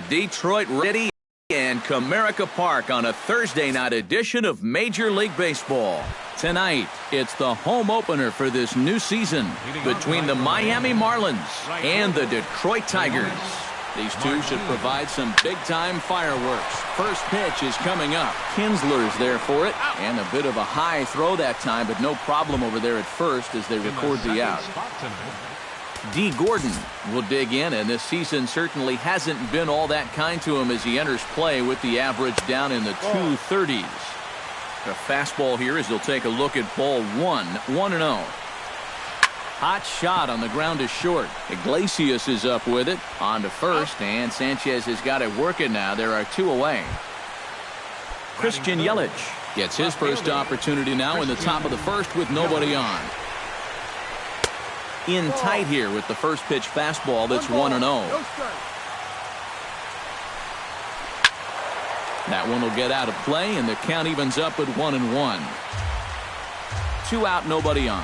Detroit ready and Comerica Park on a Thursday night edition of Major League Baseball. Tonight, it's the home opener for this new season between the Miami Marlins and the Detroit Tigers. These two should provide some big-time fireworks. First pitch is coming up. Kinsler's there for it, and a bit of a high throw that time, but no problem over there at first as they record the out. D. Gordon will dig in, and this season certainly hasn't been all that kind to him as he enters play with the average down in the 230s. A fastball here as he'll take a look at ball 1-0. Hot shot on the ground is short. Iglesias is up with it. On to first, and Sanchez has got it working now. There are two away. Christian Yelich gets his first opportunity now in the top of the first with nobody on. In tight here with the first pitch fastball that's 1-0. That one will get out of play, and the count evens up at 1-1. 2 out, nobody on.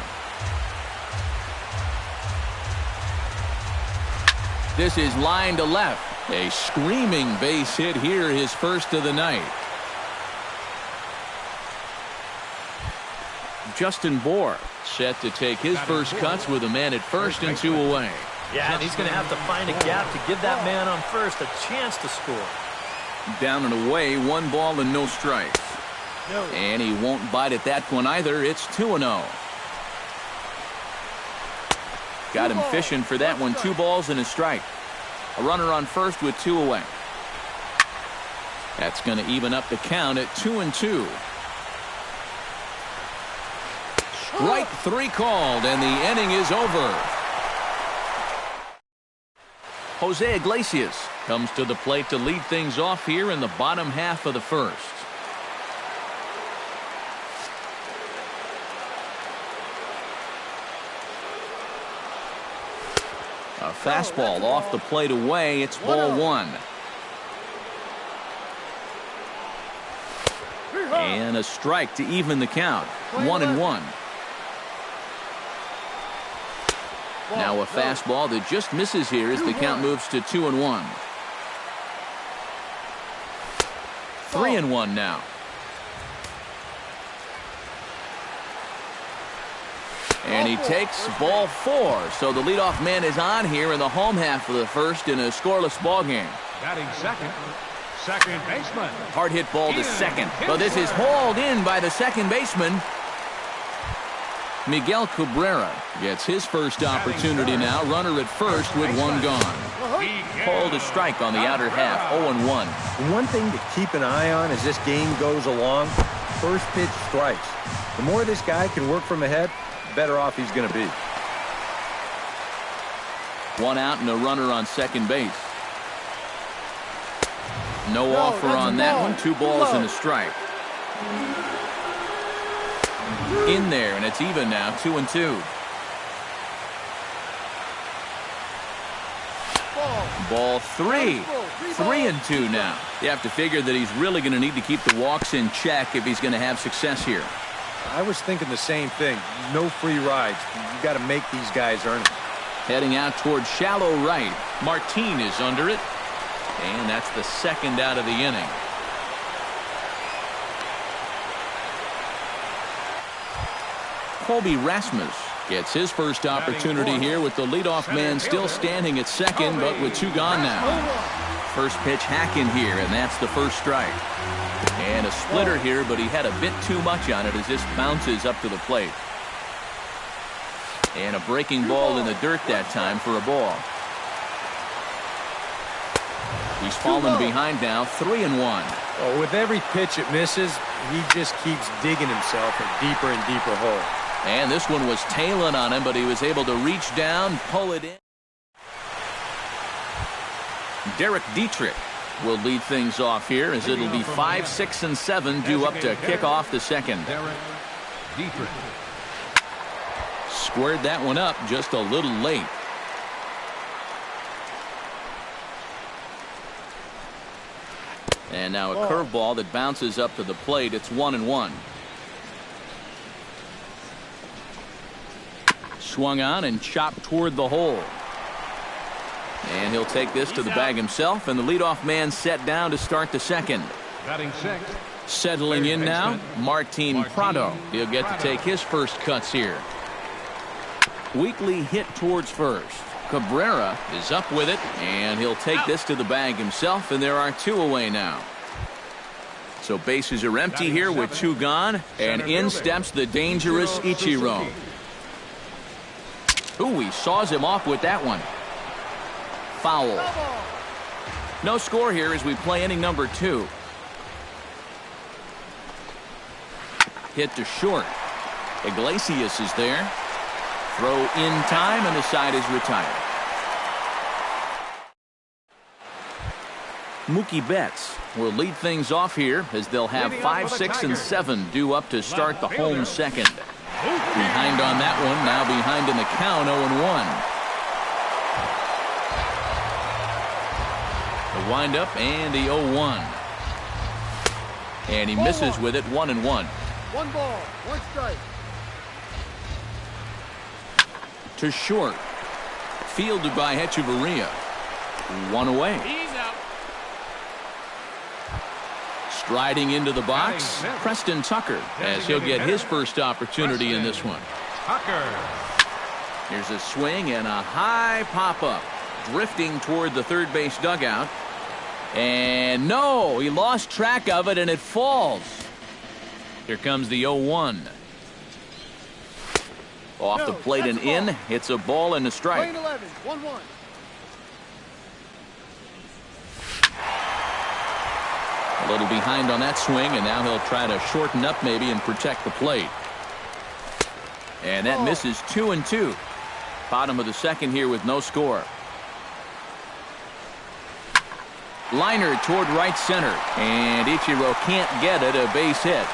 This is line to left. A screaming base hit here, his first of the night. Justin Bour set to take his first cuts with a man at first and 2 away. Yeah, and he's going to have to find a gap to give that man on first a chance to score. Down and away, 1 ball and no strikes. And he won't bite at that one either. It's 2-0. Got him fishing for that one. 2 balls and a strike. A runner on first with 2 away. That's going to even up the count at 2-2. Strike 3 called, and the inning is over. Jose Iglesias comes to the plate to lead things off here in the bottom half of the first. A fastball off the plate away. It's ball 1. And a strike to even the count. 1-1. Now a fastball that just misses here as the count moves to 2-1. 3-1 now. And he takes ball 4. So the leadoff man is on here in the home half of the first in a scoreless ball game. Batting second baseman. Hard hit ball to second. But this is hauled in by the second baseman. Miguel Cabrera gets his first opportunity now. Runner at first with 1 gone. Called a strike on the outer half. 0-1. One thing to keep an eye on as this game goes along, first pitch strikes. The more this guy can work from ahead, the better off he's going to be. 1 out and a runner on second base. No offer on that one. 2 balls and a strike. In there, and it's even now. 2-2. Ball 3. 3-2 now. You have to figure that he's really going to need to keep the walks in check if he's going to have success here. I was thinking the same thing. No free rides. You got to make these guys earn it. Heading out towards shallow right. Martin is under it. And that's the second out of the inning. Colby Rasmus gets his first opportunity here with the leadoff man still standing at second, but with 2 gone now. First pitch hacking here, and that's the first strike. And a splitter here, but he had a bit too much on it as this bounces up to the plate. And a breaking ball in the dirt that time for a ball. He's fallen behind now. 3-1. Oh, with every pitch it misses, he just keeps digging himself a deeper and deeper hole. And this one was tailing on him, but he was able to reach down, pull it in. Derek Dietrich will lead things off here as it'll be 5, 6, and 7 due up to kick off the second. Derek Dietrich. Squared that one up just a little late. And now a curveball that bounces up to the plate. It's 1-1. Swung on and chopped toward the hole. And he'll take this to the bag himself, and the leadoff man set down to start the second. Batting sixth. Settling in now, Martin Prado. He'll get to take his first cuts here. Weekly hit towards first. Cabrera is up with it, and he'll take this to the bag himself, and there are 2 away now. So bases are empty here with 2 gone, and in steps the dangerous Ichiro. Ooh, he saws him off with that one. Foul. No score here as we play inning number 2. Hit to short. Iglesias is there. Throw in time, and the side is retired. Mookie Betts will lead things off here as they'll have 5, 6, and 7 due up to start the home second. Behind on that one, now behind in the count, 0-1. The windup and the 0-1. And he misses with it, 1-1. 1 ball, 1 strike. To short. Fielded by Hechavarria. 1 away. He's out. Striding into the box, Preston Tucker, as he'll get his first opportunity in this one. Tucker. Here's a swing and a high pop-up. Drifting toward the third base dugout. And no, he lost track of it and it falls. Here comes the 0-1. Off the plate and in. It's a ball and a strike. Lane 11, 1-1. A little behind on that swing, and now he'll try to shorten up maybe and protect the plate. And that misses 2-2. Bottom of the second here with no score. Liner toward right center, and Ichiro can't get it. A base hit.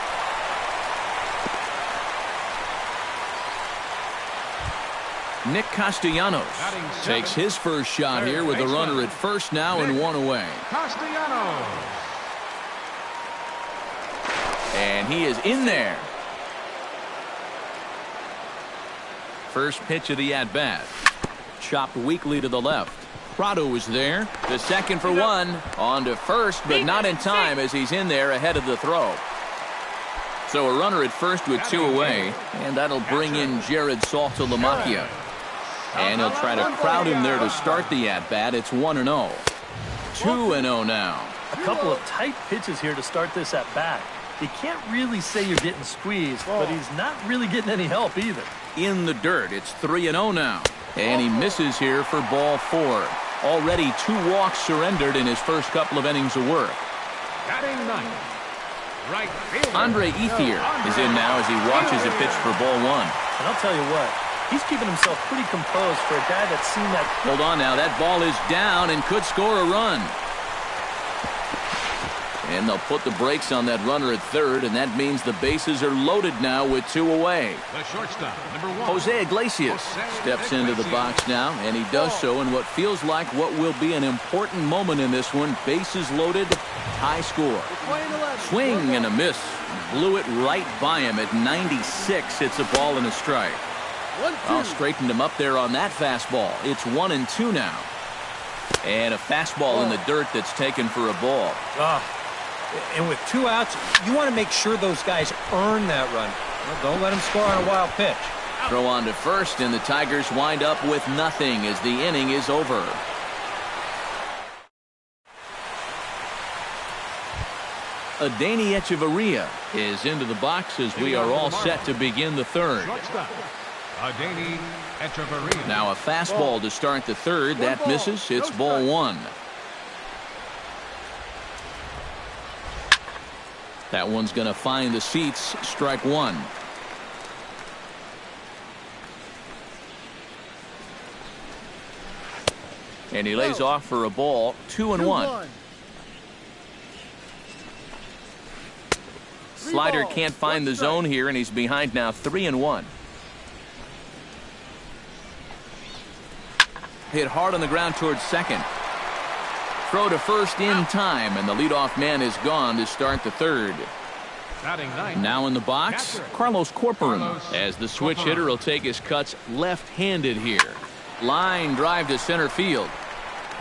Nick Castellanos takes his first shot here with a runner at first now and 1 away. Castellanos. And he is in there. First pitch of the at-bat. Chopped weakly to the left. Prado is there. The second for 1. On to first, but not in time as he's in there ahead of the throw. So a runner at first with 2 away, and that'll bring in Jared Saltalamacchia. And he'll try to crowd him there to start the at-bat. It's 1-0. 2-0 now. A couple of tight pitches here to start this at-bat. You can't really say you're getting squeezed, but he's not really getting any help either. In the dirt, it's 3-0 now. And he misses here for ball 4. Already 2 walks surrendered in his first couple of innings of work. Batting 9th. Right fielder. Andre Ethier is in now as he watches a pitch for ball 1. And I'll tell you what, he's keeping himself pretty composed for a guy that's seen that. Hold on now, that ball is down and could score a run. And they'll put the brakes on that runner at third, and that means the bases are loaded now with 2 away. The shortstop, number 1. Jose Iglesias steps into the box now, and he does so in what feels like what will be an important moment in this one. Bases loaded, high score. Swing and a miss. Blew it right by him at 96. It's a ball and a strike. Well, straightened him up there on that fastball. It's 1-2 now. And a fastball in the dirt that's taken for a ball. And with 2 outs, you want to make sure those guys earn that run. Well, don't let them score on a wild pitch. Throw on to first, and the Tigers wind up with nothing as the inning is over. Adeiny Hechavarria is into the box as we are all set to begin the third. Shortstop, Adeiny Hechavarria. Now a fastball to start the third. That misses. It's ball 1. That one's going to find the seats. Strike 1. And he lays off for a ball. 2-1. Slider can't find the zone here, and he's behind now. 3-1. Hit hard on the ground towards second. Throw to first in time, and the leadoff man is gone to start the third. Now in the box, Carlos Corporon, as the switch hitter will take his cuts left-handed here. Line drive to center field.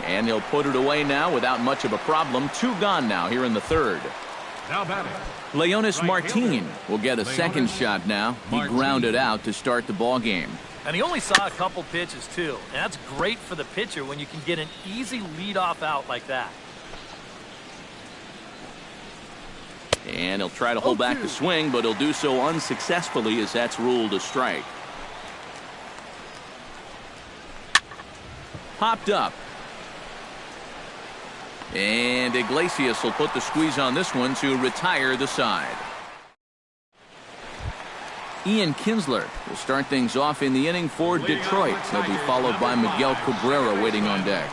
And he'll put it away now without much of a problem. 2 gone now here in the third. Now batting. Leonis Martin will get a second shot now. He grounded out to start the ball game. And he only saw a couple pitches, too. And that's great for the pitcher when you can get an easy leadoff out like that. And he'll try to hold back the swing, but he'll do so unsuccessfully as that's ruled a strike. Popped up. And Iglesias will put the squeeze on this one to retire the side. Ian Kinsler will start things off in the inning for Detroit. He'll be followed by Miguel Cabrera waiting on deck.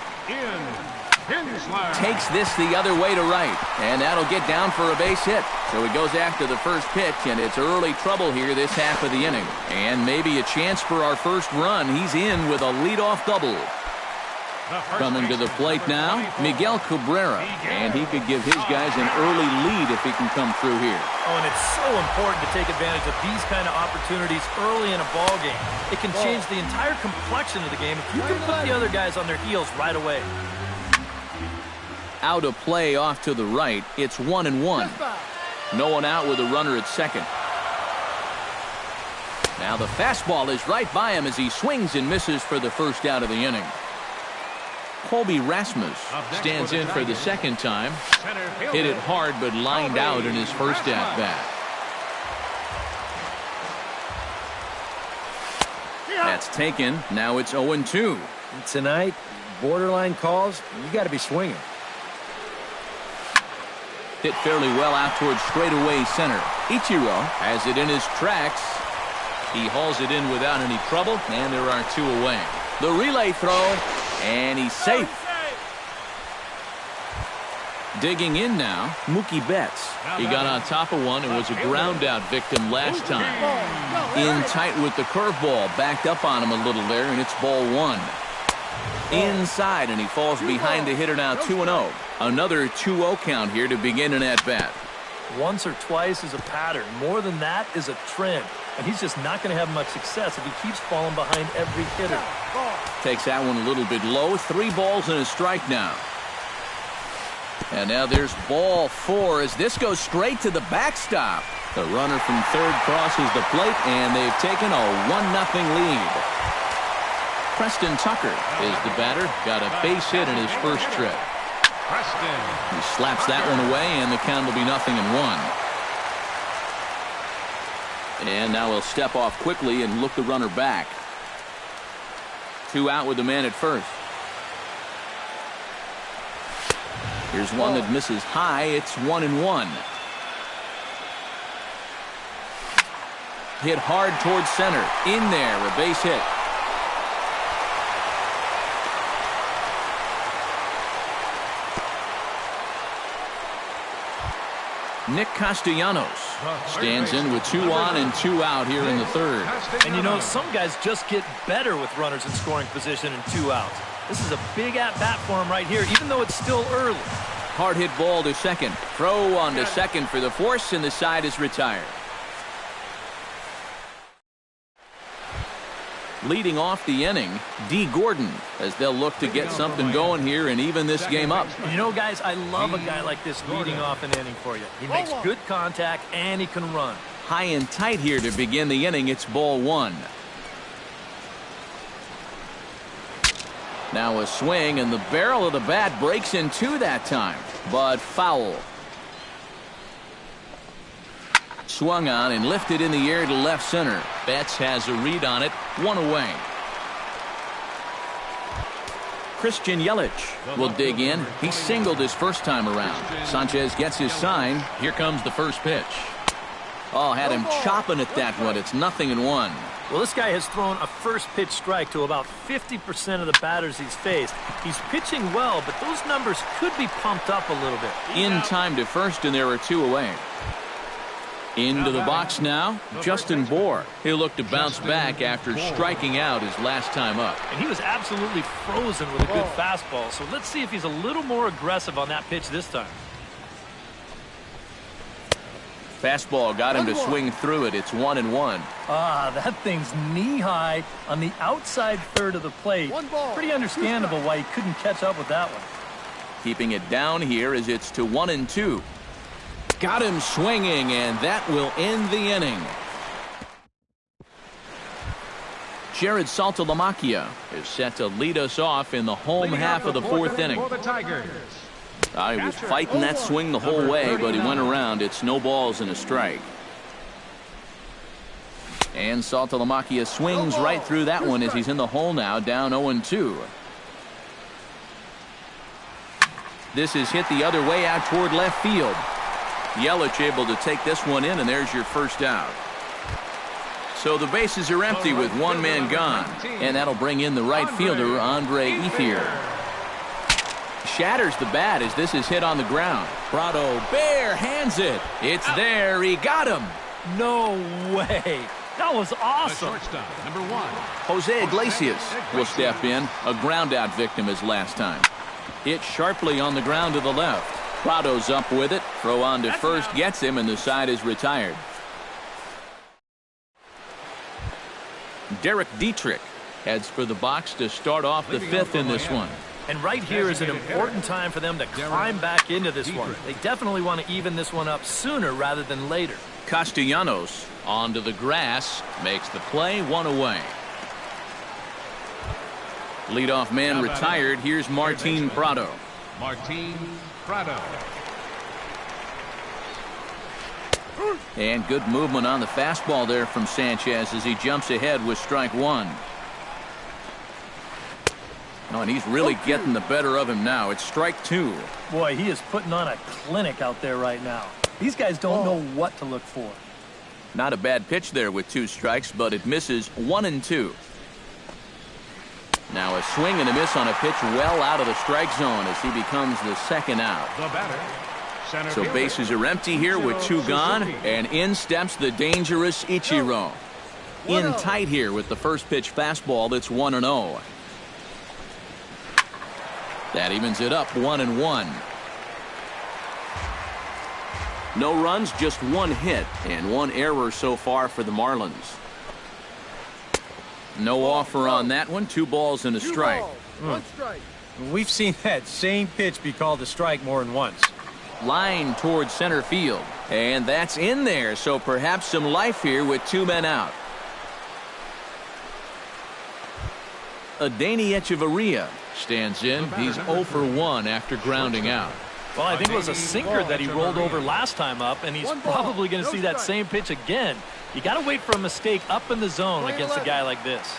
Takes this the other way to right, and that'll get down for a base hit. So he goes after the first pitch, and it's early trouble here this half of the inning. And maybe a chance for our first run. He's in with a leadoff double. Coming to the plate now, Miguel Cabrera, and he could give his guys an early lead if he can come through here. Oh, and it's so important to take advantage of these kind of opportunities early in a ball game. It can change the entire complexion of the game if you can put the other guys on their heels right away. Out of play off to the right. It's 1-1. No one out with a runner at second. Now the fastball is right by him as he swings and misses for the first out of the inning. Colby Rasmus stands in for the second time. Hit it hard but lined out in his first at-bat. That's taken. Now it's 0-2. Tonight, borderline calls, you got to be swinging. Hit fairly well out towards straightaway center. Ichiro has it in his tracks. He hauls it in without any trouble, and there are 2 away. The relay throw, and he's safe. Digging in now, Mookie Betts. He got on top of one and was a ground out victim last time. In tight with the curveball, backed up on him a little there, and it's ball 1. Inside, and he falls behind the hitter now 2-0. Another 2-0 count here to begin an at-bat. Once or twice is a pattern. More than that is a trend. And he's just not going to have much success if he keeps falling behind every hitter. Takes that one a little bit low. 3 balls and a strike now. And now there's ball 4 as this goes straight to the backstop. The runner from third crosses the plate, and they've taken a 1-0 lead. Preston Tucker is the batter. Got a base hit in his first trip. He slaps that one away, and the count will be 0-1. And now he'll step off quickly and look the runner back. 2 out with the man at first. Here's one that misses high. It's 1-1. Hit hard towards center. In there, a base hit. Nick Castellanos stands in with 2 on and 2 out here in the third. And you know, some guys just get better with runners in scoring position and 2 outs. This is a big at-bat for him right here, even though it's still early. Hard hit ball to second. Throw on to second for the force, and the side is retired. Leading off the inning, D. Gordon, as they'll look to get something going here and even this game up. You know, guys, I love a guy like this leading off an inning for you. He makes good contact, and he can run. High and tight here to begin the inning. It's ball 1. Now a swing, and the barrel of the bat breaks in 2 that time, but foul. Swung on and lifted in the air to left center. Betts has a read on it. 1 away. Christian Yelich will dig in. He singled his first time around. Sanchez gets his sign. Here comes the first pitch. Oh, had him chopping at that one. It's 0-1. Well, this guy has thrown a first pitch strike to about 50% of the batters he's faced. He's pitching well, but those numbers could be pumped up a little bit. In time to first, and there are 2 away. Into the box now, Justin Bour. He'll look to bounce back after striking out his last time up. And he was absolutely frozen with a good fastball, so let's see if he's a little more aggressive on that pitch this time. Fastball got him to swing through it. It's 1-1. Ah, that thing's knee-high on the outside third of the plate. Pretty understandable why he couldn't catch up with that one. Keeping it down here as it's to 1-2. Got him swinging, and that will end the inning. Jared Saltalamacchia is set to lead us off in the home half of the fourth inning. For the Tigers. He was fighting that swing the whole way, but he went around. It's no balls and a strike. And Saltalamacchia swings right through that one as he's in the hole now, down 0-2. This is hit the other way out toward left field. Yelich able to take this one in, and there's your first out. So the bases are empty with one man gone, and that'll bring in the right fielder, Andre Ethier. Shatters the bat as this is hit on the ground. Prado bare hands it. It's there. He got him. No way. That was awesome. Shortstop, number 1. Jose Iglesias will step in. A ground out victim as last time. Hit sharply on the ground to the left. Prado's up with it. Throw on to first gets him, and the side is retired. Derek Dietrich heads for the box to start off the fifth in this one. And right here is an important time for them to climb back into this one. They definitely want to even this one up sooner rather than later. Castellanos onto the grass, makes the play, one away. Leadoff man retired. Here's Martin Prado. Martin Prado. And good movement on the fastball there from Sanchez as he jumps ahead with strike one. Oh, and he's really getting the better of him now. It's strike two. Boy, he is putting on a clinic out there right now. These guys don't know what to look for. Not a bad pitch there with 2 strikes, but it misses 1-2. Now a swing and a miss on a pitch well out of the strike zone as he becomes the second out. The batter. So bases are empty here with 2 gone, and in steps the dangerous Ichiro. In tight here with the first pitch fastball. That's 1-0. That evens it up 1-1. No runs, just 1 hit and 1 error so far for the Marlins. No offer on that one. 2 balls and a strike. 1 strike. We've seen that same pitch be called a strike more than once. Line towards center field, and that's in there, so perhaps some life here with 2 men out. Adeiny Echeverria stands in. He's 0 for 1 after grounding out. Well, I think it was a sinker that he rolled over last time up, and he's probably going to see that same pitch again. You got to wait for a mistake up in the zone against a guy like this.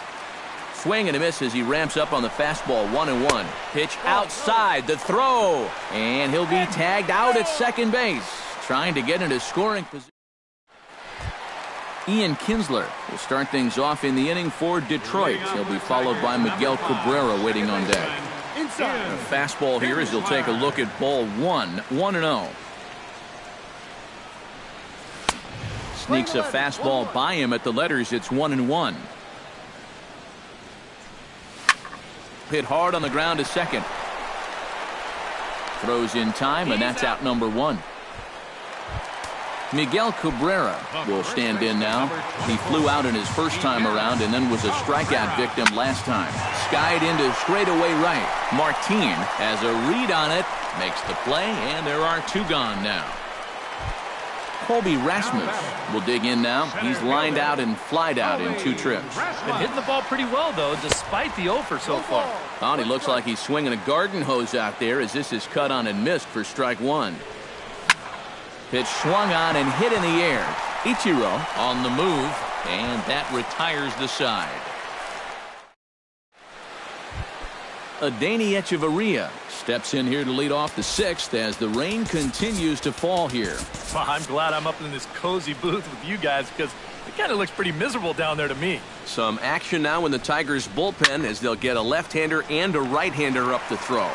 Swing and a miss as he ramps up on the fastball. 1-1. Pitch outside, the throw, and he'll be tagged out at second base, trying to get into scoring position. Ian Kinsler will start things off in the inning for Detroit. He'll be followed by Miguel Cabrera waiting on deck. A fastball here as he'll take a look at ball 1. 1-0. Sneaks a fastball by him at the letters. It's 1-1. Hit hard on the ground to second. Throws in time, and that's out number 1. Miguel Cabrera will stand in now. He flew out in his first time around and then was a strikeout victim last time. Skied into straightaway right. Martin has a read on it, makes the play, and there are 2 gone now. Colby Rasmus will dig in now. He's lined out and flied out in 2 trips. Been hitting the ball pretty well, though, despite the offer so far. Oh, he looks like he's swinging a garden hose out there as this is cut on and missed for strike 1. Pitch swung on and hit in the air. Ichiro on the move, and that retires the side. Adeiny Echeverria steps in here to lead off the 6th as the rain continues to fall here. Well, I'm glad I'm up in this cozy booth with you guys because it kind of looks pretty miserable down there to me. Some action now in the Tigers bullpen as they'll get a left-hander and a right-hander up to throw.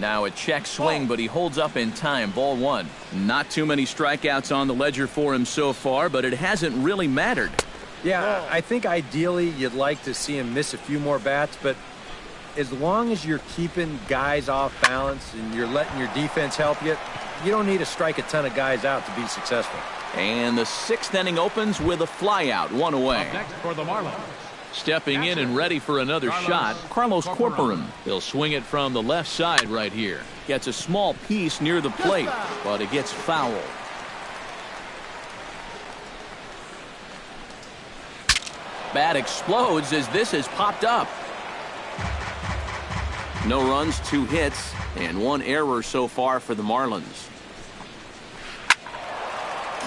Now a check swing, but he holds up in time. Ball 1. Not too many strikeouts on the ledger for him so far, but it hasn't really mattered. Yeah, I think ideally you'd like to see him miss a few more bats, but as long as you're keeping guys off balance and you're letting your defense help you, you don't need to strike a ton of guys out to be successful. And the 6th inning opens with a flyout, 1 away. Up next for the Marlins. Stepping in and ready for another shot, Carlos Corcoran. He'll swing it from the left side right here. Gets a small piece near the plate, but it gets foul. Bat explodes as this has popped up. No runs, 2 hits, and 1 error so far for the Marlins.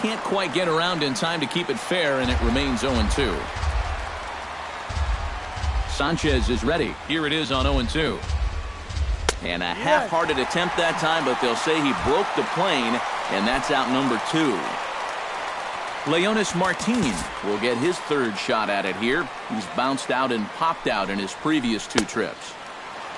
Can't quite get around in time to keep it fair, and it remains 0-2. Sanchez is ready. Here it is on 0-2. And a half-hearted attempt that time, but they'll say he broke the plane, and that's out number 2. Leonis Martin will get his 3rd shot at it here. He's bounced out and popped out in his previous 2 trips.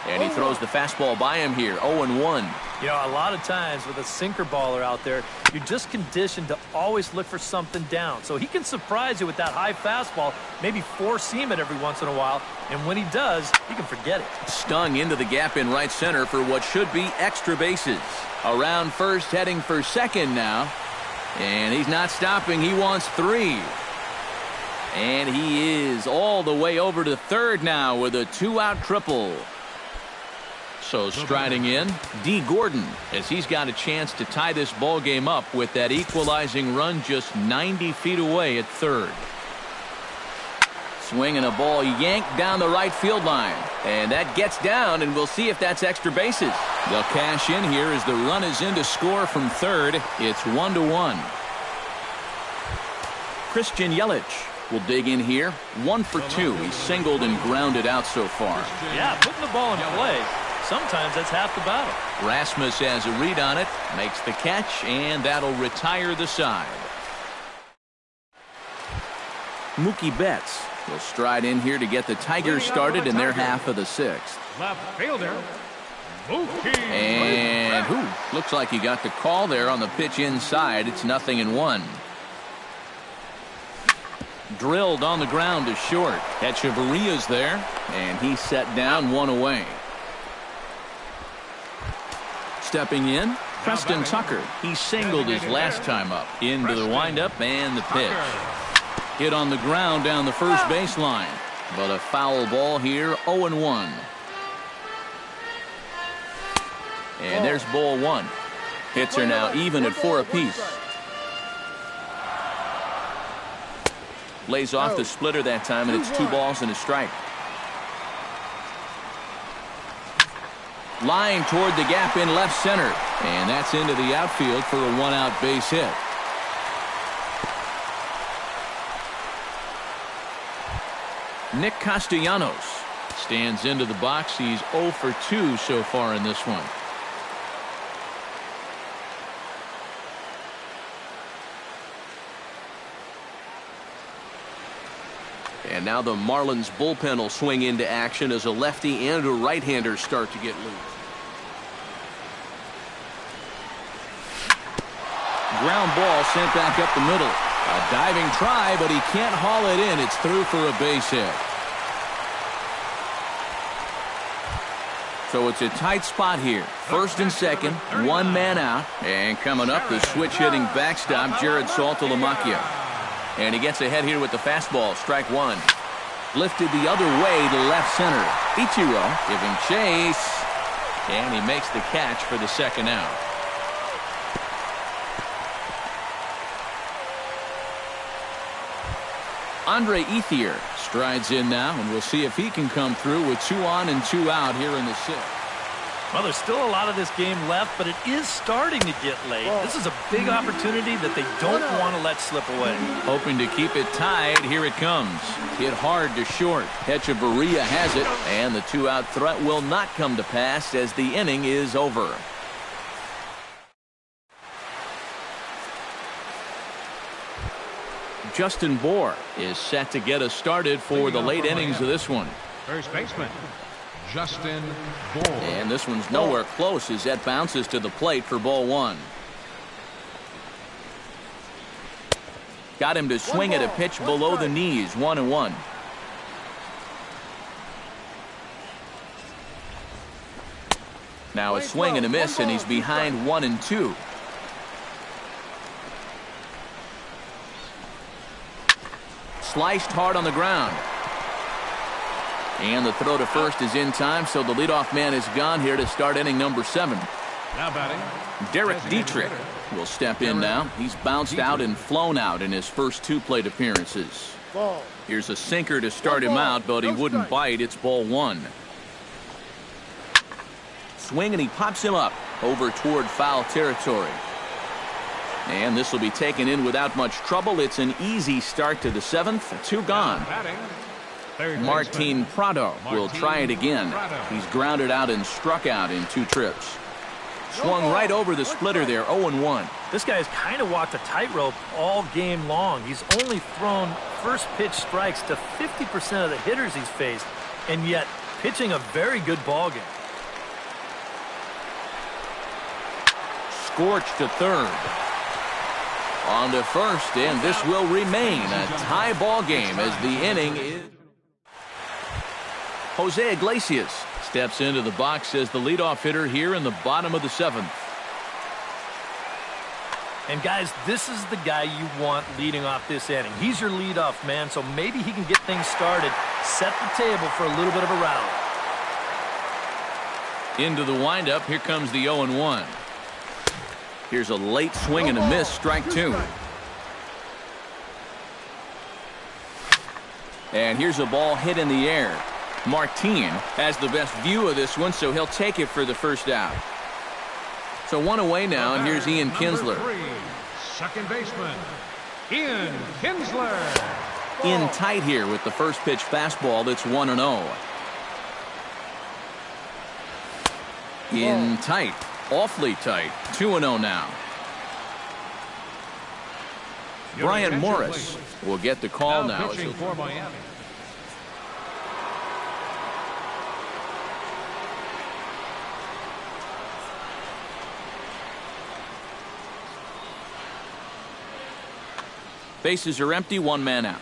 And he throws the fastball by him here, 0-1. You know, a lot of times with a sinker baller out there, you're just conditioned to always look for something down. So he can surprise you with that high fastball, maybe four-seam it every once in a while, and when he does, you can forget it. Stung into the gap in right center for what should be extra bases. Around first, heading for second now. And he's not stopping. He wants 3. And he is all the way over to third now with a 2-out triple. So striding in, D. Gordon, as he's got a chance to tie this ball game up with that equalizing run just 90 feet away at third. Swinging a ball yanked down the right field line. And that gets down, and we'll see if that's extra bases. They'll cash in here as the run is in to score from third. It's 1-1. Christian Yelich will dig in here. 1 for 2. He's singled and grounded out so far. Yeah, putting the ball in play. Sometimes that's half the battle. Rasmus has a read on it, makes the catch, and that'll retire the side. Mookie Betts will stride in here to get the Tigers started in their half of the 6th. Left fielder, Mookie. And looks like he got the call there on the pitch inside. It's 0-1. Drilled on the ground to short. Echeverria's there, and he's set down 1 away. Stepping in, Preston Tucker. He singled his last time up. Into the windup and the pitch. Hit on the ground down the first baseline. But a foul ball here, 0-1. And there's ball 1. Hits are now even at 4 apiece. Lays off the splitter that time, and it's 2 balls and a strike. Line toward the gap in left center. And that's into the outfield for a 1-out base hit. Nick Castellanos stands into the box. He's 0 for 2 so far in this one. And now the Marlins bullpen will swing into action as a lefty and a right-hander start to get loose. Ground ball sent back up the middle. A diving try, but he can't haul it in. It's through for a base hit. So it's a tight spot here. First and second, 1 man out. And coming up, the switch-hitting backstop, Jared Saltalamacchia. And he gets ahead here with the fastball, strike 1. Lifted the other way to left center. Ichiro giving chase. And he makes the catch for the 2nd out. Andre Ethier strides in now, and we'll see if he can come through with 2 on and 2 out here in the 6th. Well, there's still a lot of this game left, but it is starting to get late. This is a big opportunity that they don't want to let slip away. Hoping to keep it tied. Here it comes. Hit hard to short. Echeverria has it, and the 2-out threat will not come to pass as the inning is over. Justin Bour is set to get us started for the late innings of this one. First baseman, Justin Bour. And this one's nowhere close as that bounces to the plate for ball 1. Got him to swing at a pitch below the knees, 1-1. Now a swing and a miss, and he's behind 1-2. Sliced hard on the ground. And the throw to first is in time, so the leadoff man is gone here to start inning number 7. Now batting, Derek Dietrich will step in now. He's bounced out and flown out in his first 2 plate appearances. Ball. Here's a sinker to start him out, but he wouldn't bite. It's ball 1. Swing, and he pops him up over toward foul territory. And this will be taken in without much trouble. It's an easy start to the 7th. 2 gone. batting, third Martin baseman, Prado will Martin try it again. Prado. He's grounded out and struck out in 2 trips. Swung right over the splitter there, 0-1. This guy's kind of walked a tightrope all game long. He's only thrown first pitch strikes to 50% of the hitters he's faced, and yet pitching a very good ball game. Scorched to third. On to first, and this will remain a tie ball game as the inning is. Jose Iglesias steps into the box as the leadoff hitter here in the bottom of the 7th. And guys, this is the guy you want leading off this inning. He's your leadoff man, so maybe he can get things started, set the table for a little bit of a rally. Into the windup, here comes the 0-1. Here's a late swing and a miss, strike 2. And here's a ball hit in the air. Martin has the best view of this one, so he'll take it for the first out. So 1 away now, and here's Ian Kinsler. Number 3, second baseman, Ian Kinsler. In tight here with the first pitch fastball that's 1-0. In tight. Awfully tight. 2-0 now. Your Brian attention, Morris please. will get the call now. Pitching for Miami. Bases are empty, 1 man out.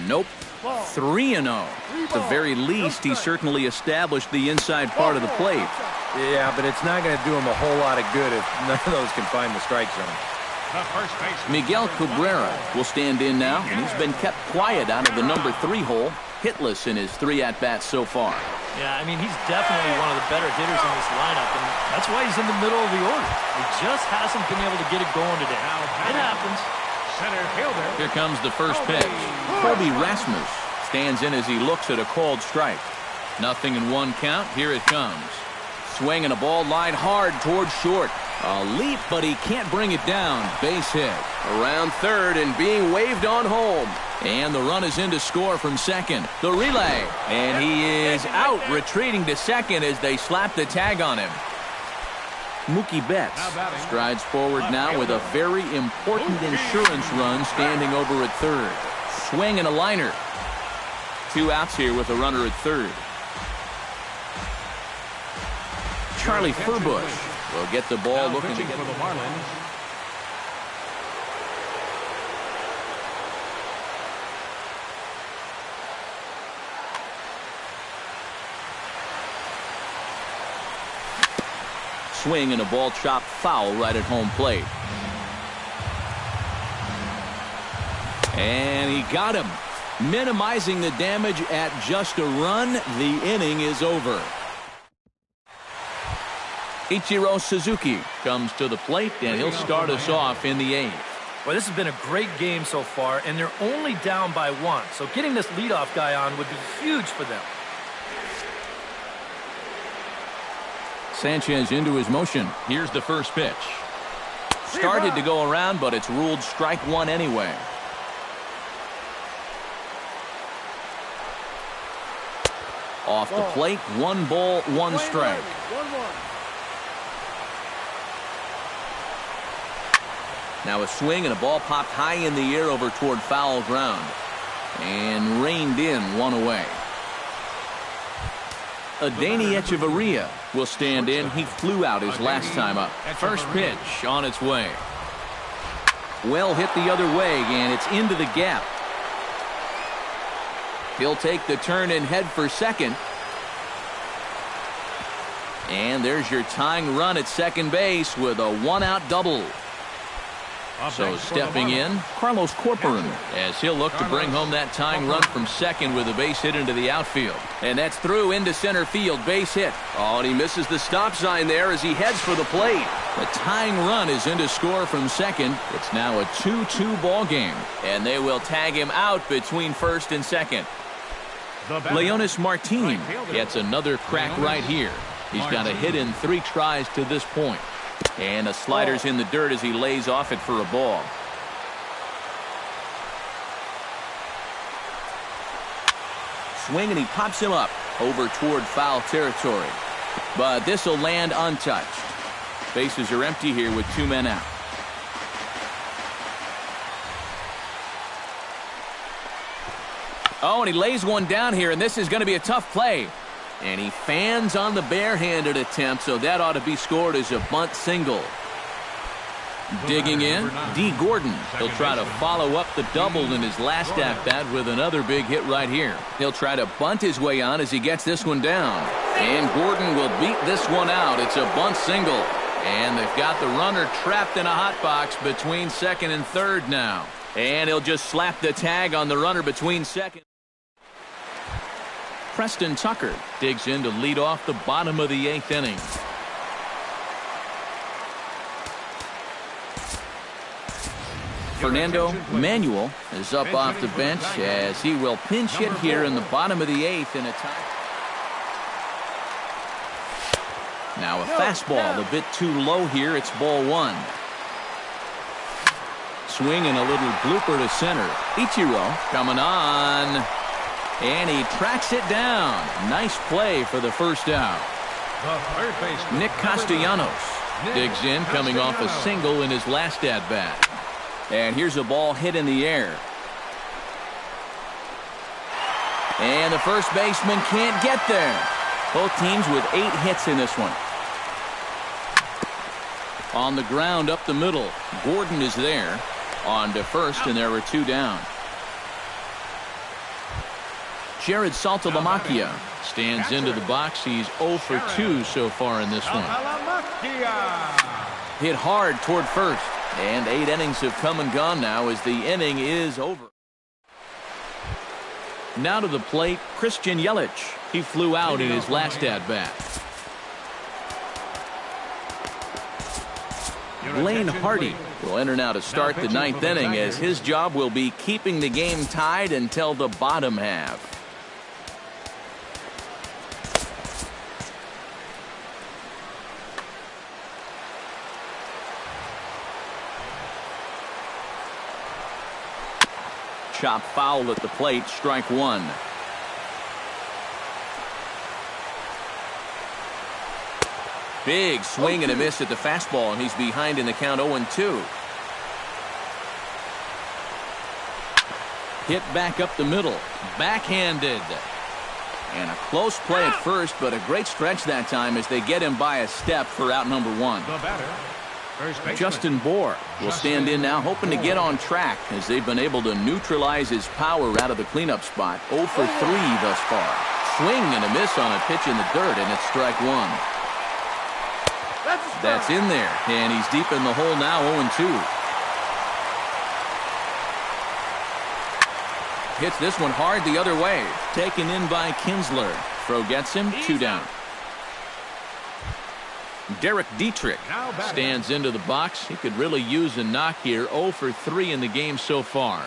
Nope. 3-0. At the very least, he certainly established the inside part of the plate. Yeah, but it's not going to do him a whole lot of good if none of those can find the strike zone. The first baseman, Miguel Cabrera will stand in now, and he's been kept quiet out of the number 3 hole, hitless in his 3 at-bats so far. Yeah, I mean, he's definitely one of the better hitters in this lineup, and that's why he's in the middle of the order. He just hasn't been able to get it going today. It happens. center fielder. Here comes the first pitch. Kobe Rasmus stands in as he looks at a called strike. 0-1 count. Here it comes. Swing and a ball lined hard towards short. A leap, but he can't bring it down. Base hit. Around third and being waved on home. And the run is in to score from second. The relay. And he is out, retreating to second as they slap the tag on him. Mookie Betts strides forward now with a very important insurance run standing over at third. Swing and a liner. 2 outs here with a runner at third. Charlie Furbush will get the ball looking to get for the Marlins. swing and a ball chopped foul right at home plate. And he got him, minimizing the damage at just a run. The inning is over. Ichiro Suzuki comes to the plate, and he'll start us off in the 8th. Well, this has been a great game so far, and they're only down by 1. So getting this leadoff guy on would be huge for them. Sanchez into his motion. Here's the first pitch. Started to go around, but it's ruled strike 1 anyway. Off the plate, 1 ball, 1 strike. 1-1. Now a swing and a ball popped high in the air over toward foul ground. And reined in 1 away. Adeiny Echeverria will stand in. He flew out his last time up. First pitch on its way. Well hit the other way, and it's into the gap. He'll take the turn and head for second. And there's your tying run at second base with a one-out double. So stepping in, Carlos Corcoran, as he'll look to bring home that tying run from second with a base hit into the outfield. And that's through into center field, base hit. Oh, and he misses the stop sign there as he heads for the plate. The tying run is in to score from second. It's now a 2-2 ball game, and they will tag him out between first and second. Leonis Martin gets another crack right here. He's got a hit in 3 tries to this point. And a slider's in the dirt as he lays off it for a ball. Swing, and he pops him up over toward foul territory. But this will land untouched. Bases are empty here with 2 men out. Oh, and he lays one down here, and this is going to be a tough play. And he fans on the barehanded attempt, so that ought to be scored as a bunt single. Digging in, D. Gordon. He'll try to follow up the double in his last at-bat with another big hit right here. He'll try to bunt his way on as he gets this one down. And Gordon will beat this one out. It's a bunt single. And they've got the runner trapped in a hot box between second and third now. And he'll just slap the tag on the runner between second. Preston Tucker digs in to lead off the bottom of the 8th inning. Fernando Manuel is up off the bench as he will pinch hit here in the bottom of the 8th in a tie. Now a fastball a bit too low here. It's ball 1. Swing and a little blooper to center. Ichiro coming on. And he tracks it down. Nice play for the first out. Nick Castellanos digs in, coming off a single in his last at-bat. And here's a ball hit in the air. And the first baseman can't get there. Both teams with 8 hits in this one. On the ground up the middle. Gordon is there. On to first, and there were 2 down. Jared Saltalamacchia stands into the box. He's 0 for 2 so far in this one. Hit hard toward first. And 8 innings have come and gone now as the inning is over. Now to the plate, Christian Yelich. He flew out in his last at-bat. Blaine Hardy will enter now to start the 9th inning, as his job will be keeping the game tied until the bottom half. Chop foul at the plate, strike 1. Big swing and a miss at the fastball, and he's behind in the count 0-2. Hit back up the middle, backhanded. And a close play at first, but a great stretch that time as they get him by a step for out number 1. Justin Bohr will stand in now, hoping to get on track as they've been able to neutralize his power out of the cleanup spot. 0 for 3 thus far. Swing and a miss on a pitch in the dirt, and it's strike 1. That's in there, and he's deep in the hole now, 0-2. Hits this one hard the other way. Taken in by Kinsler. Throw gets him, 2 down. Derek Dietrich stands into the box. He could really use a knock here. 0 for 3 in the game so far.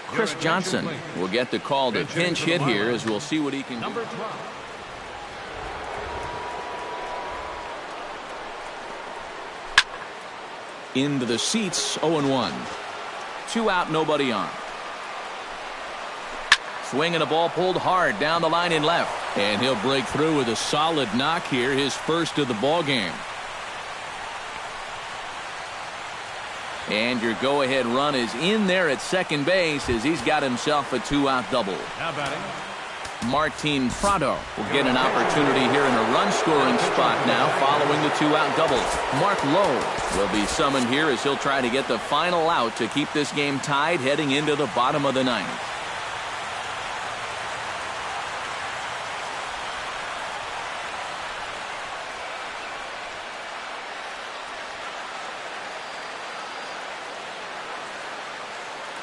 Chris Johnson will get the call to pinch hit here, as we'll see what he can do. Into the seats, 0-1. 2 out, nobody on. Swing and a ball pulled hard down the line in left. And he'll break through with a solid knock here, his first of the ball game. And your go-ahead run is in there at second base as he's got himself a 2-out double. Now batting, Martin Prado will get an opportunity here in a run-scoring spot now following the 2-out double. Mark Lowe will be summoned here as he'll try to get the final out to keep this game tied heading into the bottom of the ninth.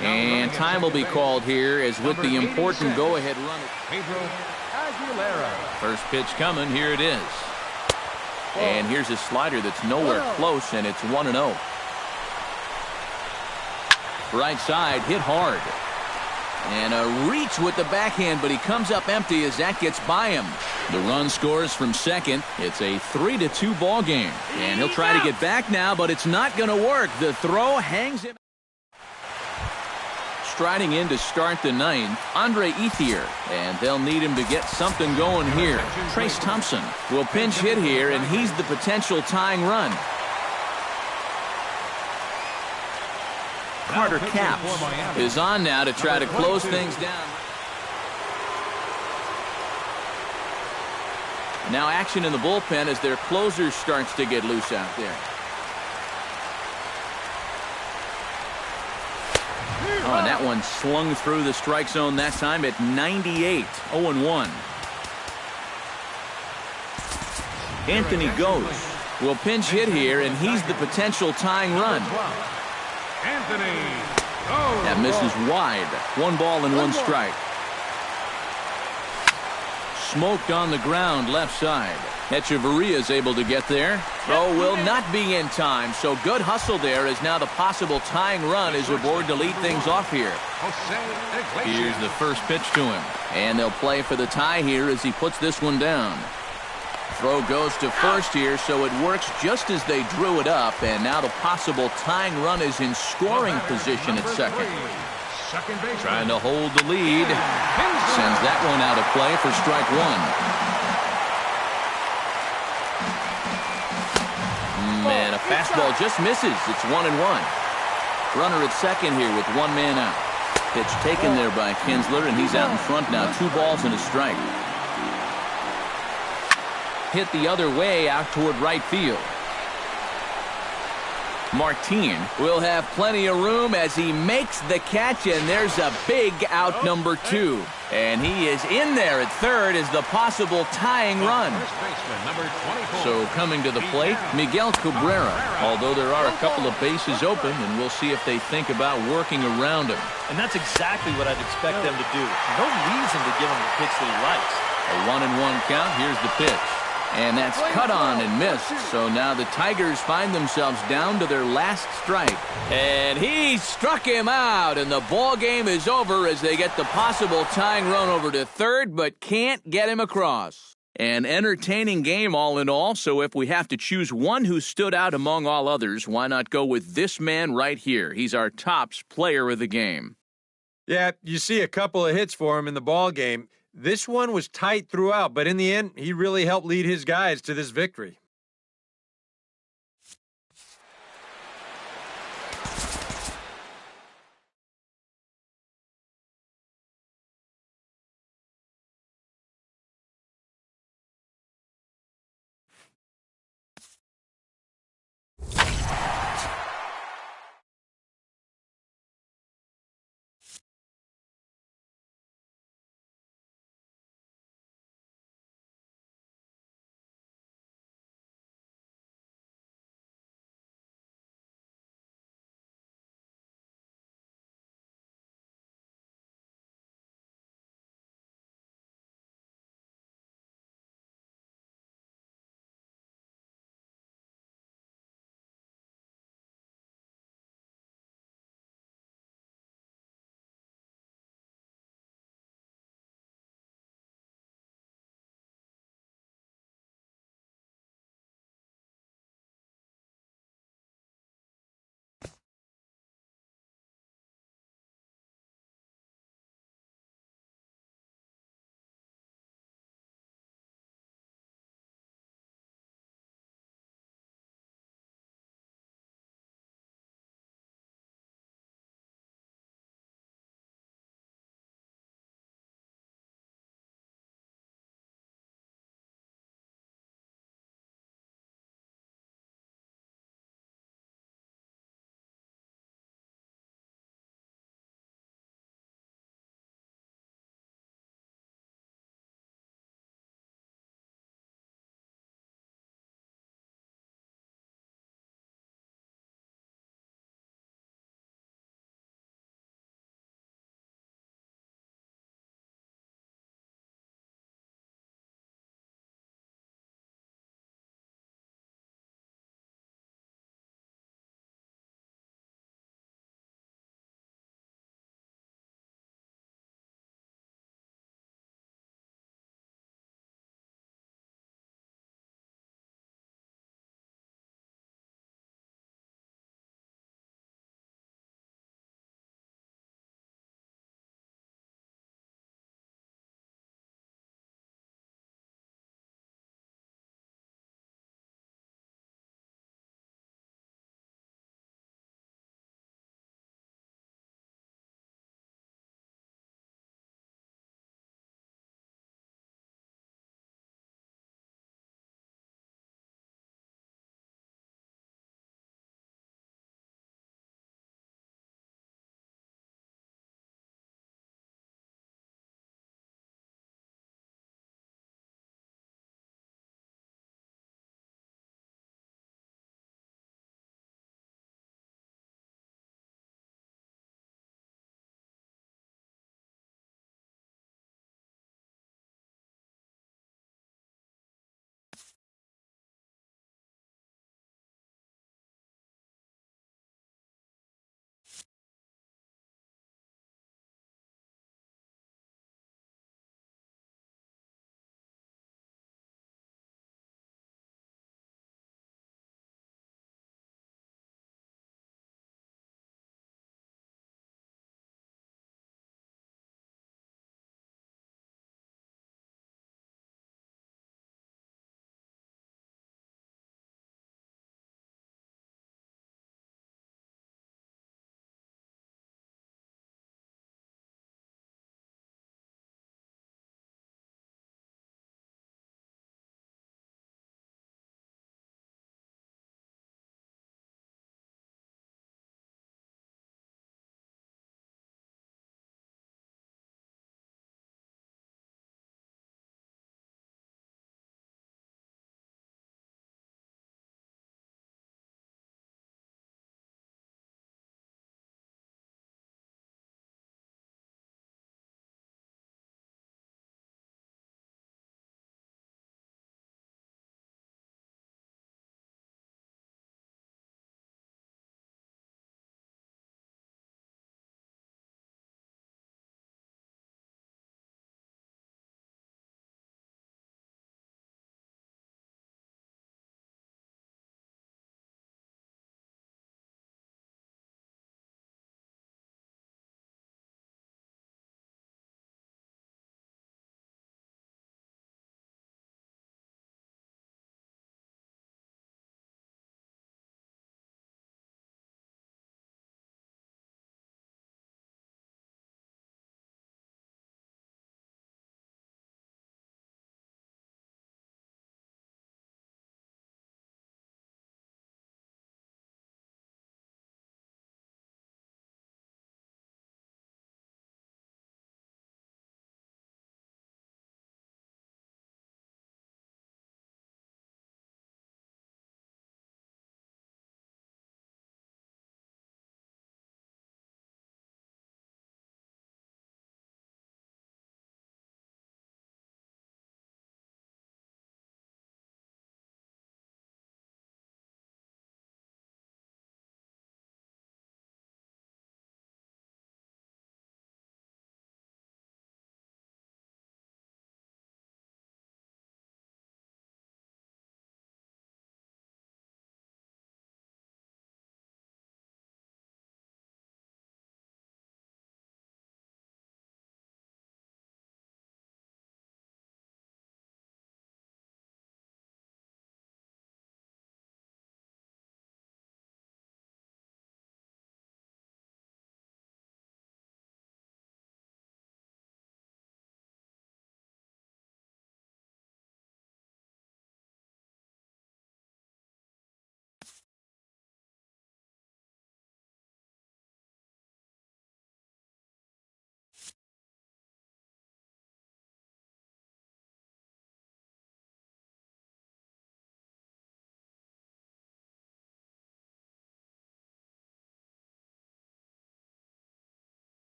And time will be called here as with the important go-ahead run. First pitch coming. Here it is. And here's a slider that's nowhere close, and it's 1-0. Right side, hit hard. And a reach with the backhand, but he comes up empty as that gets by him. The run scores from second. It's a 3-2 ball game. And he'll try to get back now, but it's not going to work. The throw hangs him. Striding in to start the ninth, Andre Ethier, and they'll need him to get something going here. Trace Thompson will pinch hit here, and he's the potential tying run. Carter Capps is on now to try to close things down. Now action in the bullpen as their closer starts to get loose out there. Oh, and that one slung through the strike zone that time at 98, 0-1. Anthony Gose will pinch hit here, and he's the potential tying run. That misses wide. 1 ball and 1 strike. Smoked on the ground left side. Echeverria is able to get there. Throw will not be in time, so good hustle there as now the possible tying run is aboard to lead things off here. Here's the first pitch to him. And they'll play for the tie here as he puts this one down. Throw goes to first here, so it works just as they drew it up, and now the possible tying run is in scoring position at second. Trying to hold the lead. Sends that one out of play for strike 1. And a fastball just misses. It's 1-1. Runner at second here with 1 man out. Pitch taken there by Kinsler, and he's out in front now. 2 balls and a strike. Hit the other way out toward right field. Martin will have plenty of room as he makes the catch, and there's a big out number 2. And he is in there at third as the possible tying run. So coming to the plate, Miguel Cabrera, although there are a couple of bases open, and we'll see if they think about working around him. And that's exactly what I'd expect them to do. No reason to give him the pitch that he likes. A 1-1 count. Here's the pitch. And that's cut on and missed. So now the Tigers find themselves down to their last strike. And he struck him out, and the ball game is over as they get the possible tying run over to third, but can't get him across. An entertaining game all in all, so if we have to choose one who stood out among all others, why not go with this man right here? He's our tops player of the game. Yeah, you see a couple of hits for him in the ball game. This one was tight throughout, but in the end, he really helped lead his guys to this victory.